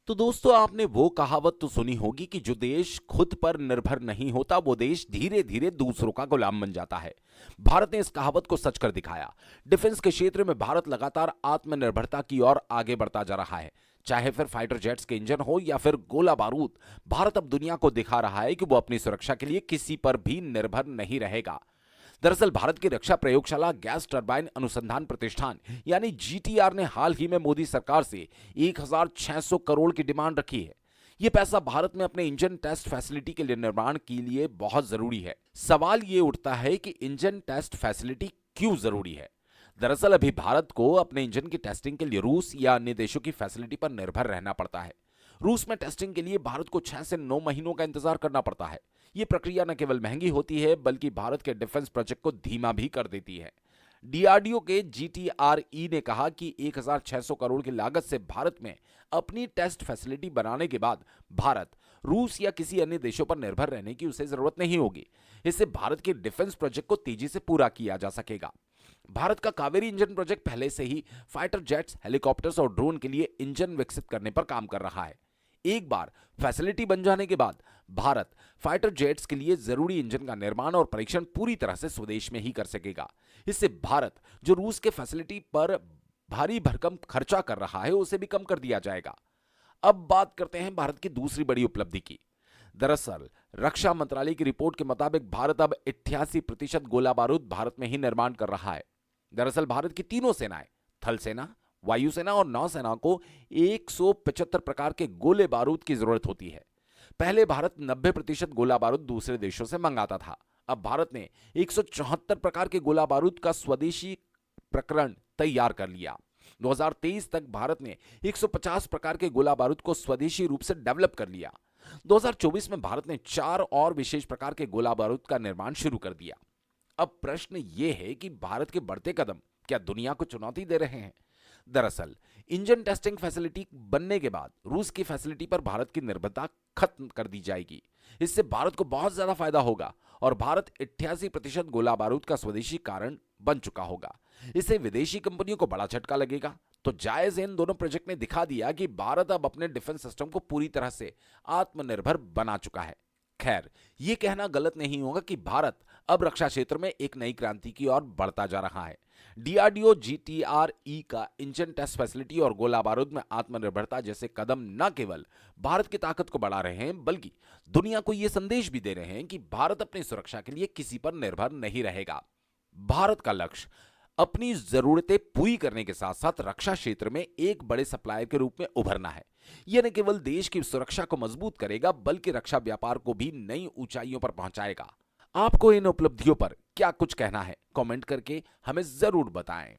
तो दोस्तों, आपने वो कहावत तो सुनी होगी कि जो देश खुद पर निर्भर नहीं होता वो देश धीरे धीरे दूसरों का गुलाम बन जाता है। भारत ने इस कहावत को सच कर दिखाया। डिफेंस के क्षेत्र में भारत लगातार आत्मनिर्भरता की ओर आगे बढ़ता जा रहा है। चाहे फिर फाइटर जेट्स के इंजन हो या फिर गोला बारूद, भारत अब दुनिया को दिखा रहा है कि वो अपनी सुरक्षा के लिए किसी पर भी निर्भर नहीं रहेगा। दरअसल भारत की रक्षा प्रयोगशाला गैस टरबाइन अनुसंधान प्रतिष्ठान यानी जीटीआर ने हाल ही में मोदी सरकार से 1600 करोड़ की डिमांड रखी है। यह पैसा भारत में अपने इंजन टेस्ट फैसिलिटी के लिए निर्माण के लिए बहुत जरूरी है। सवाल यह उठता है कि इंजन टेस्ट फैसिलिटी क्यों जरूरी है। दरअसल अभी भारत को अपने इंजन की टेस्टिंग के लिए रूस या अन्य देशों की फैसिलिटी पर निर्भर रहना पड़ता है। रूस में टेस्टिंग के लिए भारत को 6 से 9 महीनों का इंतजार करना पड़ता है। यह प्रक्रिया न केवल महंगी होती है बल्कि भारत के डिफेंस प्रोजेक्ट को धीमा भी कर देती है। डीआरडीओ के जीटीआरई ने कहा कि 1600 करोड़ की लागत से भारत में अपनी टेस्ट फैसिलिटी बनाने के बाद भारत रूस या किसी अन्य देशों पर निर्भर रहने की उसे जरूरत नहीं होगी। इससे भारत के डिफेंस प्रोजेक्ट को तेजी से पूरा किया जा सकेगा। भारत का कावेरी इंजन प्रोजेक्ट पहले से ही फाइटर जेट्स, हेलीकॉप्टर्स और ड्रोन के लिए इंजन विकसित करने पर काम कर रहा है। एक बार फैसिलिटी बन जाने के बाद भारत फाइटर जेट्स के लिए जरूरी इंजन का निर्माण और परीक्षण पूरी तरह से स्वदेश में ही कर सकेगा। इससे भारत जो रूस के फैसिलिटी पर भारी भरकम खर्चा कर रहा है उसे भी कम कर दिया जाएगा। अब बात करते हैं भारत की दूसरी बड़ी उपलब्धि की। दरअसल रक्षा मंत्रालय की रिपोर्ट के मुताबिक भारत अब 88% गोला बारूद भारत में ही निर्माण कर रहा है। दरअसल भारत की तीनों सेनाएं, थल सेना, वायुसेना और नौसेना को 175 प्रकार के गोले बारूद की जरूरत होती है। पहले भारत 90% गोला बारूद दूसरे देशों से मंगाता था। अब भारत ने 174 प्रकार के गोला बारूद का स्वदेशी प्रकरण तैयार कर लिया। 2023 तक भारत ने 150 प्रकार के गोला बारूद को स्वदेशी रूप से डेवलप कर लिया। 2024 में भारत ने 4 और विशेष प्रकार के गोला बारूद का निर्माण शुरू कर दिया। अब प्रश्न यह है कि भारत के बढ़ते कदम क्या दुनिया को चुनौती दे रहे हैं। दरअसल इंजन टेस्टिंग फैसिलिटी बनने के बाद रूस की फैसिलिटी पर भारत की निर्भरता खत्म कर दी जाएगी। इससे भारत को बहुत ज्यादा फायदा होगा और भारत 88% गोला बारूद का स्वदेशी कारण बन चुका होगा। इससे विदेशी कंपनियों को बड़ा झटका लगेगा। तो जायज इन दोनों प्रोजेक्ट ने दिखा दिया कि भारत अब अपने डिफेंस सिस्टम को पूरी तरह से आत्मनिर्भर बना चुका है। खैर, यह कहना गलत नहीं होगा कि भारत अब रक्षा क्षेत्र में एक नई क्रांति की ओर बढ़ता जा रहा है। डीआरडीओ जीटीआरई का इंजन टेस्ट फैसिलिटी और गोला बारूद में आत्मनिर्भरता जैसे कदम न केवल भारत की ताकत को बढ़ा रहे हैं बल्कि दुनिया को यह संदेश भी दे रहे हैं कि भारत अपनी सुरक्षा के लिए किसी पर निर्भर नहीं रहेगा। भारत का लक्ष्य अपनी जरूरतें पूरी करने के साथ साथ रक्षा क्षेत्र में एक बड़े सप्लायर के रूप में उभरना है। यह न केवल देश की सुरक्षा को मजबूत करेगा बल्कि रक्षा व्यापार को भी नई ऊंचाइयों पर पहुंचाएगा। आपको इन उपलब्धियों पर क्या कुछ कहना है, कमेंट करके हमें जरूर बताएं।